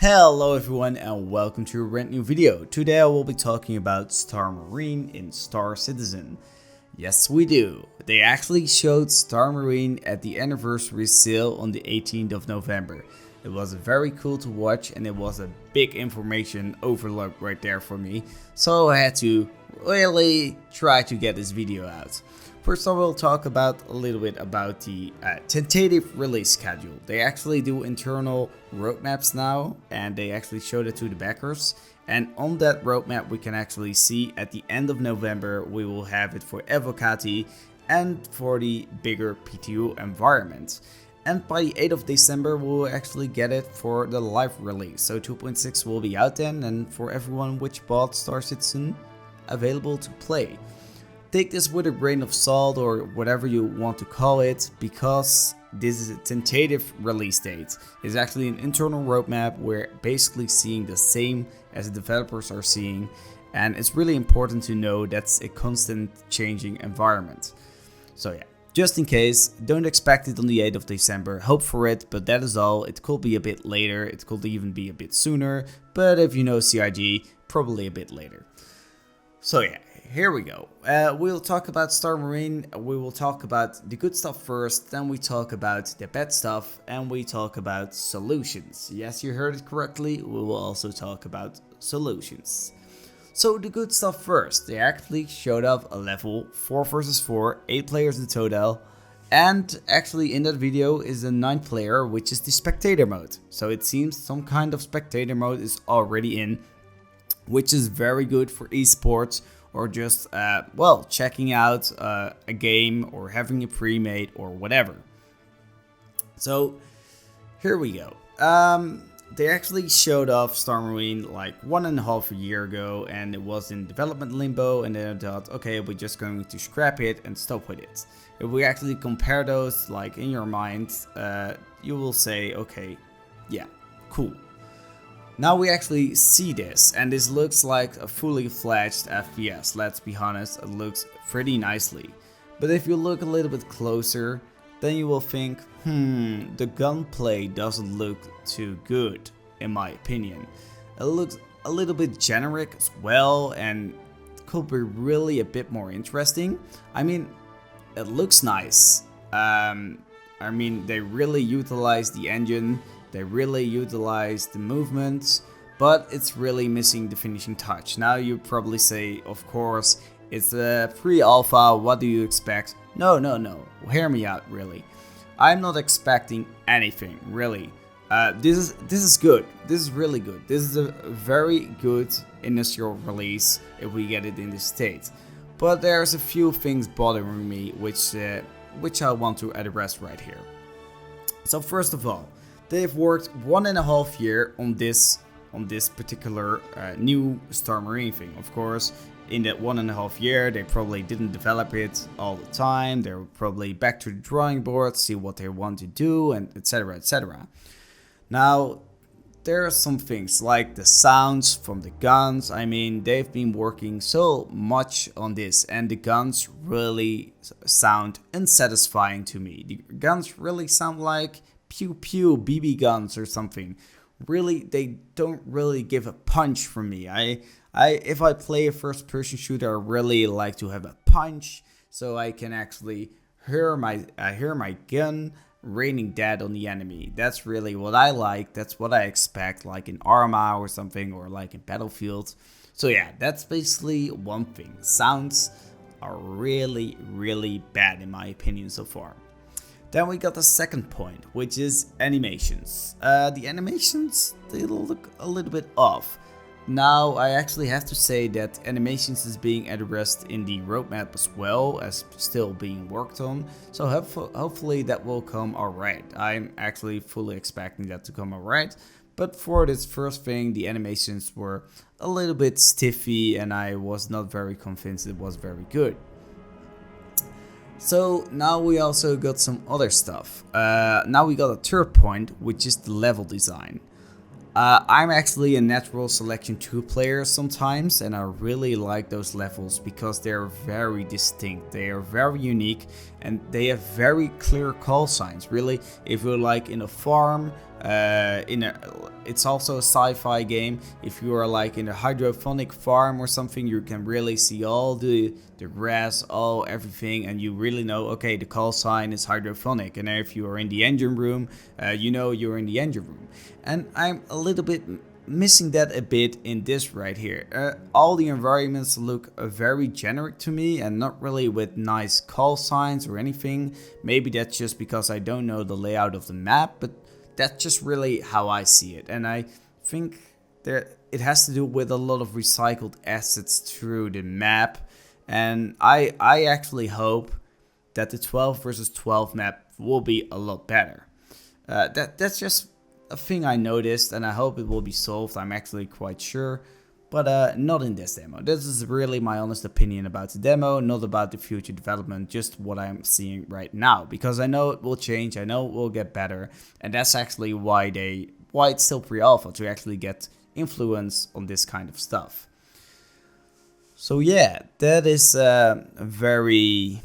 Hello everyone and welcome to a brand new video. Today I will be talking about Star Marine in Star Citizen. Yes we do. They actually showed Star Marine at the anniversary sale on the 18th of November. It was very cool to watch and it was a big information overload right there for me. So I had to really try to get this video out. First I will talk about a little bit about the tentative release schedule. They actually do internal roadmaps now and they actually showed it to the backers. And on that roadmap we can actually see at the end of November we will have it for Evocati and for the bigger PTU environment. And by the 8th of December we will actually get it for the live release. So 2.6 will be out then, and for everyone which bought Star Citizen, available to play. Take this with a grain of salt or whatever you want to call it, because this is a tentative release date. It's actually an internal roadmap. We're basically seeing the same as the developers are seeing, and it's really important to know that's a constant changing environment. So yeah, just in case, don't expect it on the 8th of December, hope for it, but that is all. It could be a bit later, it could even be a bit sooner, but if you know CIG, probably a bit later. So yeah, here we go. We'll talk about Star Marine, we will talk about the good stuff first, then we talk about the bad stuff, and we talk about solutions. Yes, you heard it correctly, we will also talk about solutions. So the good stuff first, they actually showed off a level 4 versus 4, 8 players in total, and actually in that video is a 9th player, which is the spectator mode. So it seems some kind of spectator mode is already in, which is very good for esports, or just, well, checking out a game or having a pre-made or whatever. So, here we go. They actually showed off Star Marine like 1.5 years ago, and it was in development limbo, and then I thought, okay, we're just going to scrap it and stop with it. If we actually compare those, like in your mind, you will say, okay, yeah, cool. Now we actually see this, and this looks like a fully fledged FPS, let's be honest, it looks pretty nicely. But if you look a little bit closer, then you will think, the gunplay doesn't look too good, in my opinion. It looks a little bit generic as well, and could be really a bit more interesting. I mean, it looks nice. I mean, they really utilize the engine. They really utilize the movements, but it's really missing the finishing touch. Now you probably say, of course, it's a pre-alpha, what do you expect? No, hear me out really. I'm not expecting anything, really. This is good, this is really good. This is a very good initial release if we get it in this state. But there's a few things bothering me, which I want to address right here. So first of all, they've worked 1.5 years on this particular new Star Marine thing. Of course, in that 1.5 years, they probably didn't develop it all the time. They were probably back to the drawing board, see what they want to do, and etc. etc. Now, there are some things like the sounds from the guns. I mean, they've been working so much on this, and the guns really sound unsatisfying to me. The guns really sound like pew pew BB guns or something. Really, they don't really give a punch for me. If I play a first person shooter, I really like to have a punch, so I can actually hear my gun raining dead on the enemy. That's really what I like, that's what I expect, like in Arma or something, or like in Battlefield. So yeah, that's basically one thing. Sounds are really bad in my opinion so far. Then we got the second point, which is animations. The animations, they look a little bit off. Now, I actually have to say that animations is being addressed in the roadmap as well, as still being worked on. So hopefully that will come alright. I'm actually fully expecting that to come alright. But for this first thing, the animations were a little bit stiffy and I was not very convinced it was very good. So now we also got some other stuff. Now we got a third point, which is the level design. I'm actually a natural selection 2 player sometimes, and I really like those levels because they're very distinct, they are very unique, and they have very clear call signs. Really, if you're like in a farm, It's also a sci-fi game. If you are like in a hydroponic farm or something, you can really see all the grass, all everything, and you really know, okay, the call sign is hydroponic. And if you are in the engine room, you know you're in the engine room. And I'm a little bit missing that a bit in this right here. All the environments look very generic to me and not really with nice call signs or anything. Maybe that's just because I don't know the layout of the map, but that's just really how I see it. And I think it has to do with a lot of recycled assets through the map. And I actually hope that the 12 versus 12 map will be a lot better. That's just a thing I noticed, and I hope it will be solved. I'm actually quite sure, but not in this demo. This is really my honest opinion about the demo, not about the future development, just what I'm seeing right now, because I know it will change, I know it will get better, and that's actually why it's still pre-alpha, to actually get influence on this kind of stuff. So yeah, that is very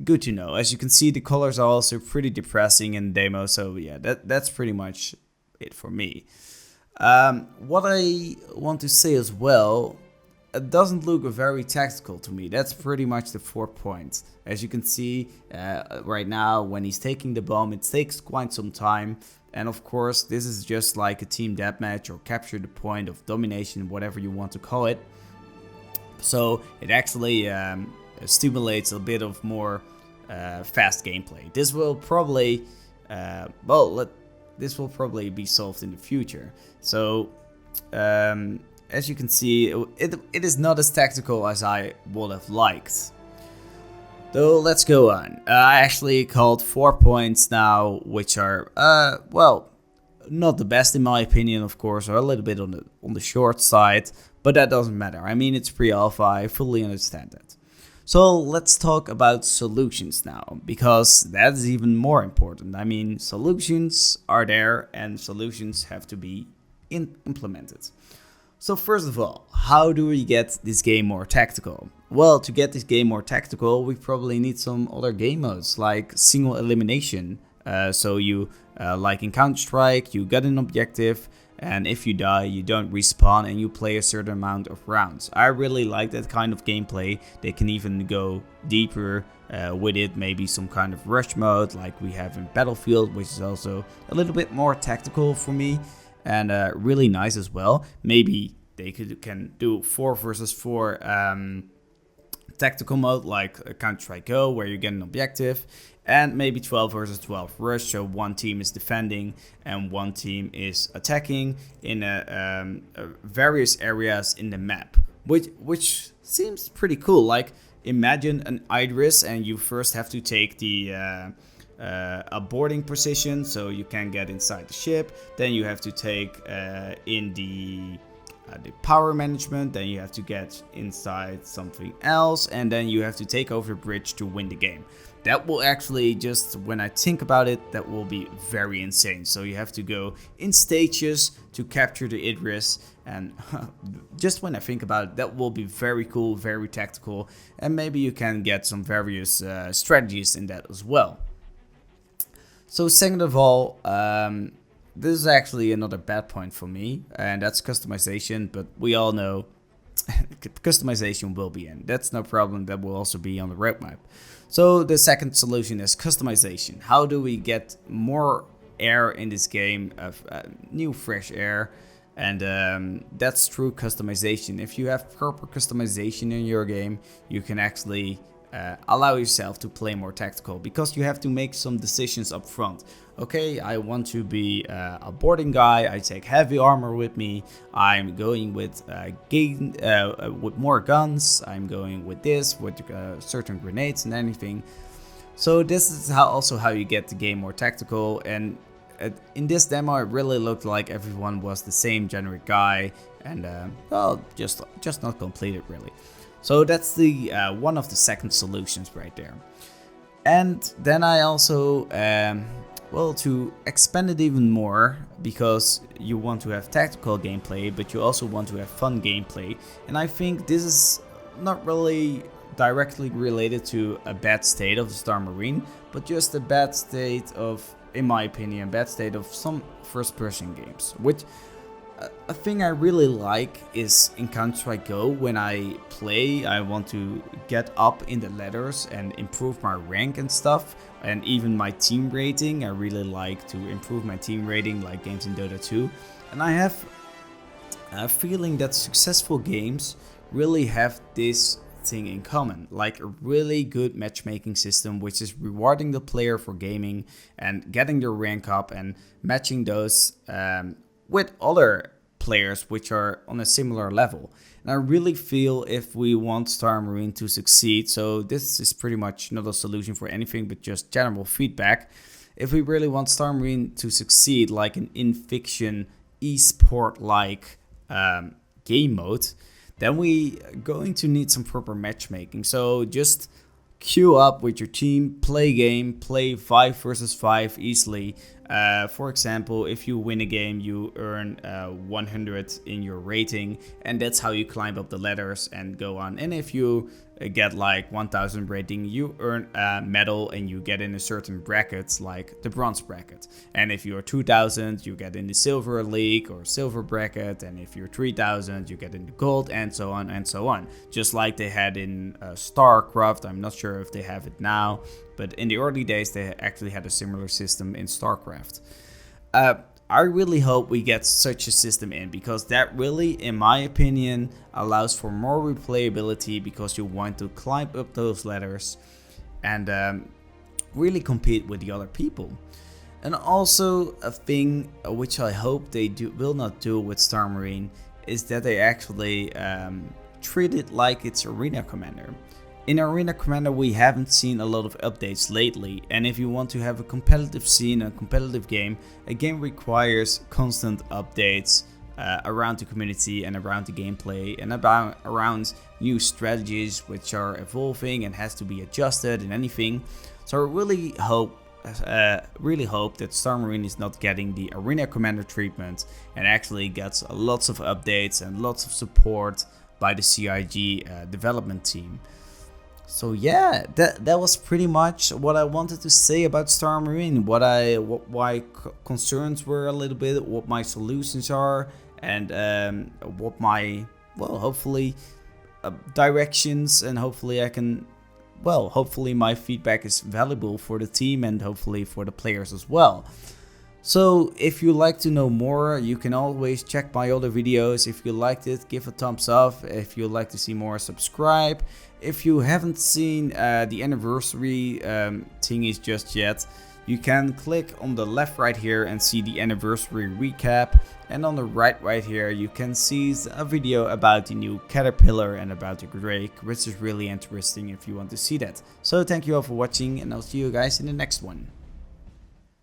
good to know. As you can see, the colors are also pretty depressing in the demo, so yeah, that's pretty much it for me. What I want to say as well, it doesn't look very tactical to me. That's pretty much the 4 points. As you can see right now, when he's taking the bomb, it takes quite some time. And of course, this is just like a team deathmatch or capture the point of domination, whatever you want to call it. So it actually stimulates a bit of more fast gameplay. This will probably, this will probably be solved in the future. So as you can see, it is not as tactical as I would have liked. Though let's go on. I actually called 4 points now, which are well, not the best in my opinion, of course, or a little bit on the short side, but that doesn't matter. I mean, it's pre-alpha, I fully understand that. So let's talk about solutions now, because that is even more important. I mean, solutions are there and solutions have to be implemented. So first of all, how do we get this game more tactical? Well, to get this game more tactical, we probably need some other game modes like single elimination. So you, like in Counter-Strike, you get an objective, and if you die, you don't respawn and you play a certain amount of rounds. I really like that kind of gameplay. They can even go deeper with it, maybe some kind of rush mode like we have in Battlefield, which is also a little bit more tactical for me and really nice as well. Maybe they can do 4 versus 4 tactical mode like Counter-Strike Go, where you get an objective, and maybe 12 versus 12 rush, so one team is defending and one team is attacking in various areas in the map, which seems pretty cool. Like, imagine an Idris and you first have to take the a boarding position so you can get inside the ship, then you have to take in the power management, then you have to get inside something else, and then you have to take over a bridge to win the game. That will actually, just when I think about it, that will be very insane. So you have to go in stages to capture the Idris, and just when I think about it, that will be very cool, very tactical, and maybe you can get some various strategies in that as well. So second of all, this is actually another bad point for me, and that's customization, but we all know customization will be in. That's no problem, that will also be on the roadmap. So the second solution is customization. How do we get more air in this game, of new fresh air? And that's through customization. If you have proper customization in your game, you can actually allow yourself to play more tactical, because you have to make some decisions up front. Okay, I want to be a boarding guy, I take heavy armor with me, I'm going with more guns, I'm going with this, with certain grenades and anything. So this is also how you get the game more tactical. And in this demo it really looked like everyone was the same generic guy, and well, just not completed really. So that's the one of the second solutions right there. And then I also well, to expand it even more, because you want to have tactical gameplay, but you also want to have fun gameplay. And I think this is not really directly related to a bad state of the Star Marine, but just a bad state of in my opinion, bad state of some first-person games. Which a thing I really like is in Counter-Strike Go, when I play, I want to get up in the ladders and improve my rank and stuff, and even my team rating. I really like to improve my team rating, like games in Dota 2. And I have a feeling that successful games really have this thing in common, like a really good matchmaking system, which is rewarding the player for gaming and getting their rank up and matching those with other players which are on a similar level. And I really feel if we want Star Marine to succeed, so this is pretty much not a solution for anything but just general feedback, if we really want Star Marine to succeed like an in-fiction esport like game mode, then we going to need some proper matchmaking. So just queue up with your team, play game, play 5 versus 5 easily. For example, if you win a game, you earn 100 in your rating, and that's how you climb up the ladders and go on. And if you get like 1000 rating, you earn a medal and you get in a certain bracket, like the bronze bracket. And if you're 2000, you get in the silver league or silver bracket, and if you're 3000, you get in the gold, and so on and so on. Just like they had in StarCraft. I'm not sure if they have it now, but in the early days they actually had a similar system in StarCraft. I really hope we get such a system in, because that really, in my opinion, allows for more replayability, because you want to climb up those ladders and really compete with the other people. And also a thing which I hope they will not do with Star Marine is that they actually treat it like it's Arena Commander. In Arena Commander we haven't seen a lot of updates lately, and if you want to have a competitive scene, a competitive game, a game requires constant updates around the community and around the gameplay and around new strategies which are evolving and has to be adjusted and anything. So I really hope that Star Marine is not getting the Arena Commander treatment and actually gets lots of updates and lots of support by the CIG development team. So yeah, that was pretty much what I wanted to say about Star Marine, what my concerns were a little bit, what my solutions are, and what my, well, hopefully directions, and hopefully I can, well, hopefully my feedback is valuable for the team and hopefully for the players as well. So if you like to know more, you can always check my other videos. If you liked it, give a thumbs up. If you'd like to see more, subscribe. If you haven't seen the anniversary thingies just yet, you can click on the left right here and see the anniversary recap. And on the right here, you can see a video about the new Caterpillar and about the Drake, which is really interesting if you want to see that. So thank you all for watching, and I'll see you guys in the next one.